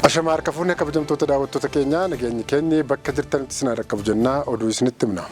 Ashama harkafuun kabajamtoota daawwattoota keenyaa nageenyi keenya bakka jirtanitti isin dhaqqabu jennaa oduu isinitti himna.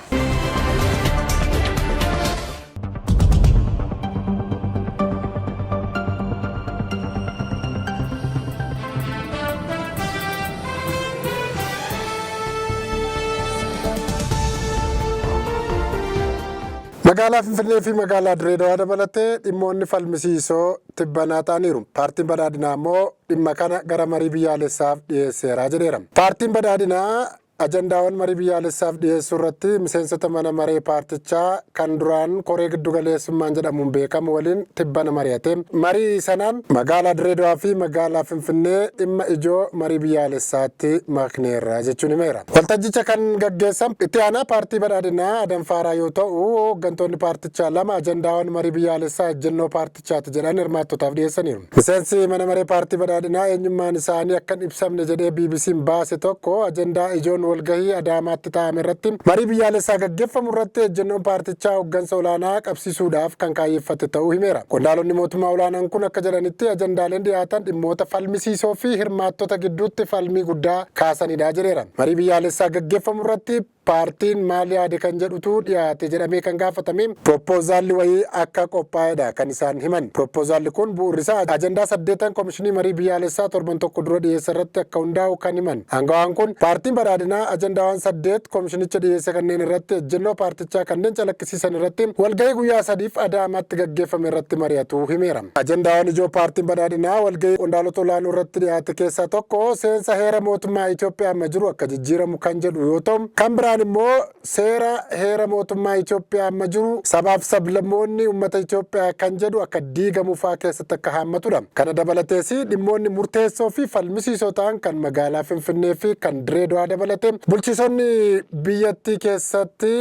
Magaalaa Finfinnee fi magaalaa Dirreedawaa dabalatee dhimmoonni falmisiisoo tibbanaa ta'aniiru. Paartiin Badhaadhinaa immoo dhimma kana gara marii biyyaalessaaf dhiyeesseera jedheera. Paartiin Badhaadhinaa ajandaawwan marii biyyaalessaaf dhiyeessuu irratti miseensota mana maree paartichaa kan duraan koree giddu galeessummaan jedhamuun beekamu waliin tibbana mari'ate. Marii sanaan magaalaa Dirreedawaa fi magaalaa Finfinnee dhimma ijoo marii biyyaalessaatti makneerra jechuun himeera. Waltajjicha kan gaggeessan itti aanaa paartii Badhaadhinaa Adam Faaraa yoo ta'u, hooggantoonni paartichaa lama ajandaawwan marii biyyaalessaa ejjennoo paartichaati jedhan hirmaattotaaf dhiyeessaniiru. Miseensi mana maree paartii Badhaadhinaa eenyummaan isaanii akka hin ibsamne jedhee BBC'n baase tokko ajandaa ijoon walgahii Adaamaatti taa'ame irratti marii biyyaalessaa gaggeeffamu irratti ejjennoon paartichaa hooggansa olaanaa qabsiisuudhaaf kan kaayyeffate ta'uu himeera. Qondaalonni mootummaa olaanaan kun akka jedhanitti ajandaaleen dhiyaatan dhimmoota falmisiisoo fi hirmaattota gidduutti falmii guddaa kaasanidha jedheera. Marii biyyaalessaa gaggeeffamu irratti paartiin maal yaade kan jedhutu dhiyaate jedhamee kan gaafatame proppoozaalli wayii akka qophaa'edha kan isaan himan. Proppoozaalli kun bu'uurri isaa ajandaa 8 komishinii marii biyyaalessaa torban tokko dura dhiyeesse irratti akka hundaa'u kan himan. Aangawaan kun paartiin Badhaadhinaa ajandaawwan 8 komishinicha dhiyeesse kanneen irratti ejjennoo paartichaa kanneen calaqqisiisan irratti walgahii guyyaa 3 Adaamaatti gaggeeffame irratti mari'atu himeera. Ajandaawwan ijoo paartiin Badhaadhinaa walgahii qondaalota olaanoo irratti dhiyaate keessaa tokko seensa heera mootummaa Itoophiyaa amma jiru akka jijjiiramu kan jedhu yoo ta'u, kan biraan immoo seera heera mootummaa Itoophiyaa amma jiru sabaaf sablammoonni uummata Itoophiyaa kan jedhu akka diigamu fa'aa keessatti akka haammatudha. Kana dabalatees dhimmoonni murteessoo fi falmisiisoo ta'an kan magaalaa Finfinnee fi kan Dirreedawaa dabalate bulchiisonni biyyattii keessatti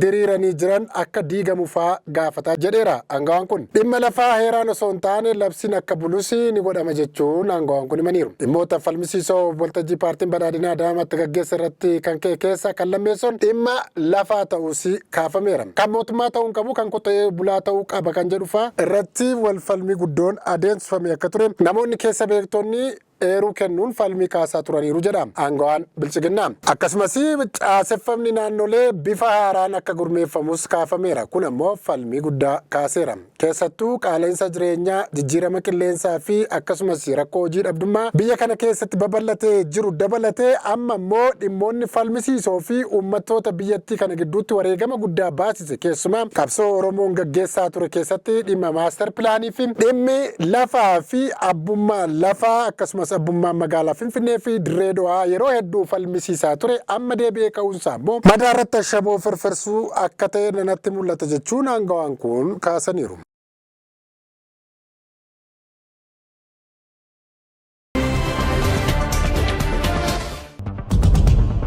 diriiranii jiran akka diigamu fa'aa gaafata jedheera. Aangawaan kun dhimma lafaa heeraan osoo hin taane labsiin akka bulus ni godhama jechuun aangawaan kun himaniiru. Dhimmoota falmisiisoo waltajjii paartiin Badhaadhinaa Adaamaatti gaggeesse irratti kan ka'e keessa kan lammeessoon dhimma lafaa ta'uus kaafameera. Kan mootummaa ta'uu qabu kan qotee bulaa ta'uu qaba kan jedhu fa'aa irratti wal falmii guddoon adeemsifame akka ture namoonni keessa beektonni eeruu kennuun falmii kaasaa turaniiru jedha aangawaan bilchiginnaa. Akkasumas caaseffamni naannolee bifa haaraan akka gurmeeffamus kaafameera. Kun ammoo falmii guddaa kaaseera. Keessattuu qaala'insa jireenyaa, jijjiirama qilleensaa fi akkasumas rakkoo hojii dhabdummaa biyya kana keessatti babal'atee jiru dabalatee amma immoo dhimmoonni falmisiisoo fi uummattoota biyyattii kana gidduutti wareegama guddaa baasise. Keessumaa qabsoo Oromoon gaggeessaa ture keessatti dhimma maaster pilaanii fi dhimmi lafaa fi abbummaa lafaa akkasumas abbummaan magaalaa Finfinnee fi Dirreedawaa yeroo hedduu falmisiisaa ture amma deebi'ee ka'uunsaa immoo madaarratti ashaboo firfirsuu akka ta'e natti mul'ata jechuun aangawaan kun kaasaniiru.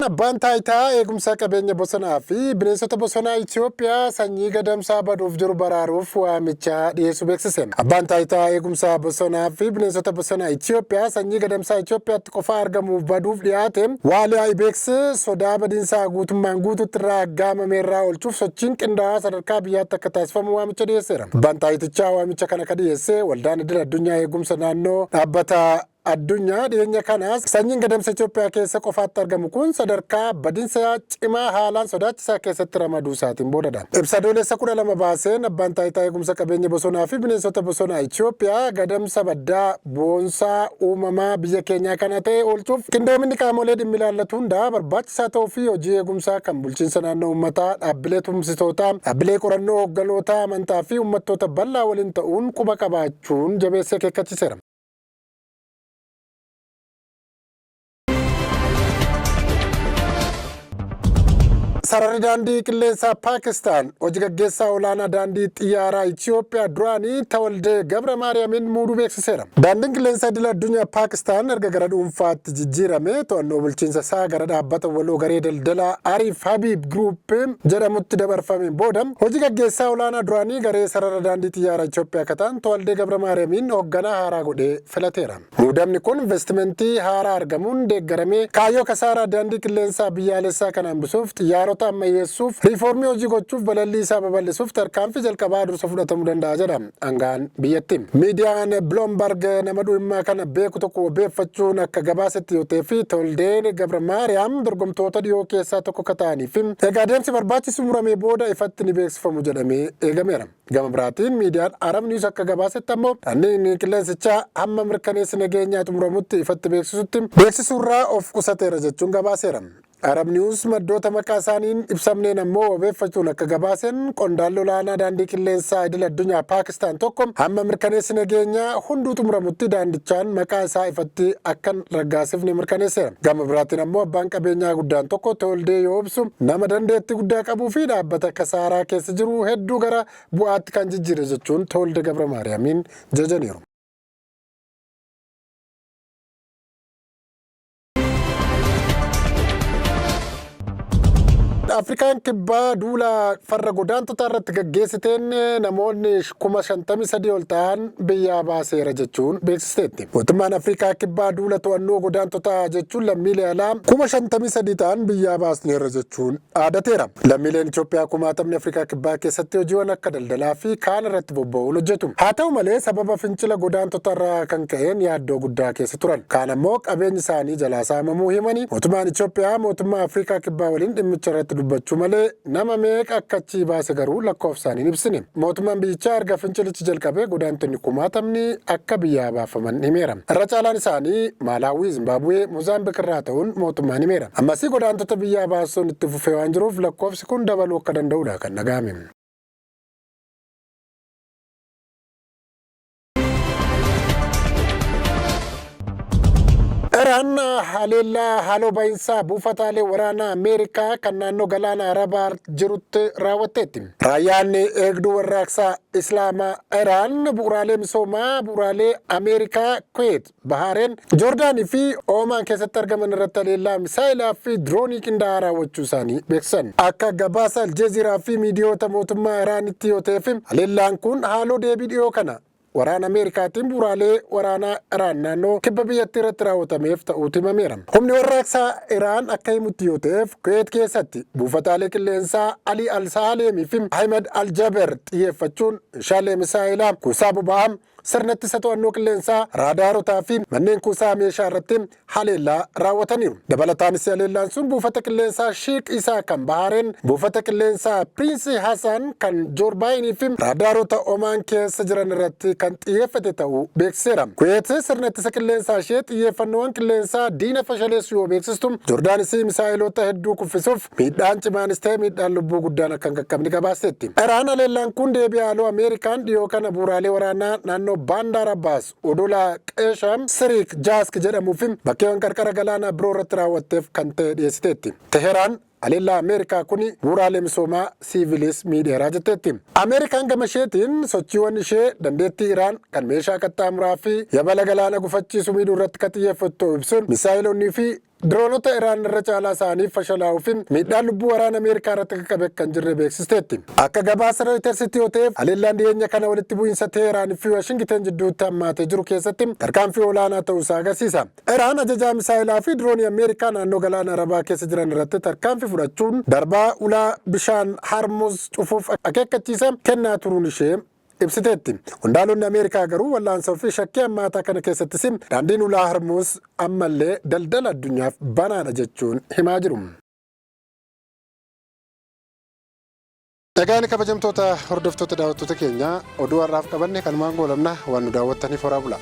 Abbaan taayitaa eegumsa qabeenya bosonaa fi bineensota bosonaa Itoophiyaa sanyii gadamsaa baduuf jiru baraaruuf waamicha dhiyeessuu beeksise. Abbaan taayitaa eegumsa bosonaa fi bineensota bosonaa Itoophiyaa sanyii gadamsaa Itoophiyaatti qofa argamuuf baduuf dhiyaate Waaliyaa Ibeeks sodaa badiinsaa guutummaan guutuutti irraa aggaamameerraa oolchuuf sochiin qindaa'aa sadarkaa biyyaatti akka taasifamu waamicha dhiyeesseera. Abbaan taayitichaa waamicha kana kan dhiyeesse waldaan idil addunyaa eegumsa naannoo dhaabbata addunyaa dhiyeenya kanaas sanyiin gadamsa Itoophiyaa keessa qofaatti argamu kun sadarkaa badiinsa cimaa haalaan sodaachisaa keessatti ramaduu isaatiin boodadha. Ibsa adoolessa 12 baaseen abbaan taayitaa eegumsa qabeenya bosonaa fi bineensota bosonaa Itoophiyaa gadamsa baddaa boonsaa uumamaa biyya keenyaa kana ta'e oolchuuf qindoominni qaamolee dhimmi ilaallatu hundaa barbaachisaa ta'uu fi hojii eegumsaa kan bulchiinsa naannoo uummataa, dhaabbilee tumsitootaa, dhaabbilee qorannoo hoogganoota amantaa fi uummattoota bal'aa waliin ta'uun quba qabaachuun jabeessee akeekkachiiseera. Sararri daandii qilleensaa Paakistaan hojii gaggeessaa olaanaa daandii xiyyaaraa Itoophiyaa duraanii Tawaldee Gabra Maariyaamiin muuduu beeksiseera. Daandiin qilleensaa idil addunyaa Paakistaan erga gara dhuunfaatti jijjiirame to'annoo bulchiinsa isaa gara dhaabbata waloo garee daldalaa Ariif Habiib Group jedhamutti dabarfameen booda hojii gaggeessaa olaanaa duraanii garee sarara daandii xiyyaaraa Itoophiyaa kataan Tawaldee Gabra Maariyaamiin hoogganaa haaraa godhee filateera. Muudamni kun investimentii haaraa argamuun deeggaramee kaayyoo kasaaraa daandii qilleensaa biyyaalessaa kan hambisuuf xiyyaarota barnoota ammayyeessuuf riifoormii hojii gochuuf balalii isaa babal'isuuf tarkaanfii jalqabaa dursa fudhatamuu danda'a jedha aangaan biyyattii. Miidiyaan Bloomberg nama dhimma kana beeku tokko wabeeffachuun akka gabaasetti yoo ta'e fi Tooldeen Gabramaariyaam dorgomtoota dhiyoo keessaa tokko akka ta'aniif egaa adeemsi barbaachisu muramee booda ifatti ni beeksifamu jedhamee eegameera. Gama biraatiin miidiyaan Arab News akka gabaasetti ammoo dhanneen qilleensichaa hamma mirkaneessi nageenyaa xumuramutti ifatti beeksisuurraa of qusateera jechuun gabaaseera. Arab News maddoota maqaa isaaniin ibsamneen ammoo wabeeffachuun akka gabaaseen qondaalli olaanaa daandii qilleensaa idil addunyaa Paakistaan tokko hamma mirkaneessi nageenyaa hunduu xumuramutti daandichaan maqaa isaa ifatti akkan raggaasifne mirkaneesseera. Gama biraatiin ammoo abbaan qabeenyaa guddaan tokko Tooldee yoo ibsu nama dandeettii guddaa qabuu fi dhaabbata kasaaraa keessa jiru hedduu gara bu'aatti kan jijjiire jechuun Tooldee Gabramaariyaamiin jajaniiru. Afrikaan kibbaa duula farra godaantota irratti gaggeessiteen namoonni 53,000 ol ta'an biyyaa baaseera jechuun beeksisteetti. Mootummaan Afrikaa kibbaa duula to'annoo godaantotaa jechuun lammiilee alaa 53,000 ta'an biyyaa baasneera jechuun dhaadateera. Lammiileen Itoophiyaa 10,000 Afrikaa kibbaa keessatti hojiiwwan akka daldalaa fi kaan irratti bobba'uun hojjetu. Haa ta'u malee sababa fincila godaantota irraa kan ka'een yaaddoo guddaa keessa turan. Kaan ammoo qabeenyi isaanii jalaa saamamuu himanii mootummaan Itoophiyaa mootummaa Afrikaa kibbaa waliin dhimmicha irratti dubbachuu malee nama meeqa akka achii baase garuu lakkoofsaan hin ibsine. Mootummaan biyyichaa erga fincilichi jalqabee godaantonni 10,000 akka biyyaa baafaman himeera. Irra caalaan isaanii Maalaawii, Zimbaabuwee, Moozaambiik irraa ta'uun mootummaan himeera. Ammasii godaantota biyyaa baasuun itti fufee waan jiruuf lakkoofsi kun dabaluu akka danda'udha kan dhaga'ame. Iraan haleellaa haaloo baay'insaa buufataalee waraanaa Ameerikaa kan naannoo galaana Arabaa jirutti raawwatteetti. Raayyaan eegduu warraaqsaa Islaamaa Iraan bu'uuraalee misoomaa bu'uuraalee Ameerikaa, Kuweet, Bahareen, Joordaanii fi Oomaan keessatti argaman irratti haleellaa misaayilaa fi diroonii qindaa'aa raawwachuu isaanii beeksisan. Akka gabaasa Aljeeziraa fi miidiyoota mootummaa Iraanitti yoo ta'eef haleellaan kun haaloo deebii dhiyoo kana waraana Ameerikaatiin bu'uuraalee waraanaa Iraan naannoo kibba biyyattii irratti raawwatameef ta'uutu himameera. Humni warraaqsaa Iraan akka himutti yoo ta'eef Kuweet keessatti buufataalee qilleensaa Ali Al-Saaleemii fi Ahmed Al-Jaber xiyyeeffachuun meeshaalee misaayilaa kuusaa boba'aa sirna ittisa to'annoo qilleensaa raadaarotaa fi manneen kuusaa meeshaa irratti haleellaa raawwataniiru. Dabalataanis haleellaan sun buufata qilleensaa Sheek Isaa kan Bahareen, buufata qilleensaa Piriinsi Hasan kan Joordaanii fi raadaarota Omaan keessa jiran irratti kan xiyyeeffate ta'uu beeksiseera. Kuweet sirna ittisa qilleensaa ishee xiyyeeffannoowwan qilleensaa diina fashaleessu yoo beeksistu, Joordaanis misaayilota hedduu kuffisuuf miidhaan cimaanis ta'e miidhaan lubbuu guddaan akka hin qaqqabne gabaasteetti. Iraan haleellaan kun deebii haaloo Ameerikaan dhiyoo kana bu'uuraalee waraanaa naannoo Baandaar Abbaas odola Qeesham Siriik Jaask jedhamuu fi bakkeewwan qarqara galaanaa biroo irratti raawwatteef kan ta'e dhiyeessiteetti. Teheraan haleellaa Ameerikaa kuni bu'uuraalee misoomaa siivilis miidheeraa jetteetti. Ameerikaan gama isheetiin sochiiwwan ishee dandeettii Iraan kan meeshaa qaxxaamuraa fi yabala galaana gufachiisu miidhuu irratti kan xiyyeeffattu ibsuun misaayilonni fi diroonota Iraan irra caalaa isaaniif fashalaa'uu fi miidhaan lubbuu waraana Ameerikaa irratti qaqqabe kan jirre beeksisteetti. Akka gabaasa Rooyitersitti yoo ta'eef haleellaan dhiyeenya kana walitti bu'iinsa Teheraan fi Waashingten jidduutti hammaatee jiru keessatti tarkaanfii olaanaa ta'uusaa agarsiisa. Iraan ajajaa misaayilaa fi diroonii Ameerikaa naannoo galaana Arabaa keessa jiran irratti tarkaanfii fudhachuun darbaa ulaa bishaan Harmuz cufuuf akeekkachiisa kennaa turuun ishee ibsiteetti. Qondaalonni Ameerikaa garuu wal'aansoo fi shakkii hammaataa kana keessattis daandiin ulaa Harmuz ammallee daldala addunyaaf banaadha jechuun himaa jiru. Egaan kabajamtoota hordoftoota daawwattoota keenyaa oduu har'aaf qabanne kanumaan goolabna waan nu daawwattaniif horaa bulaa.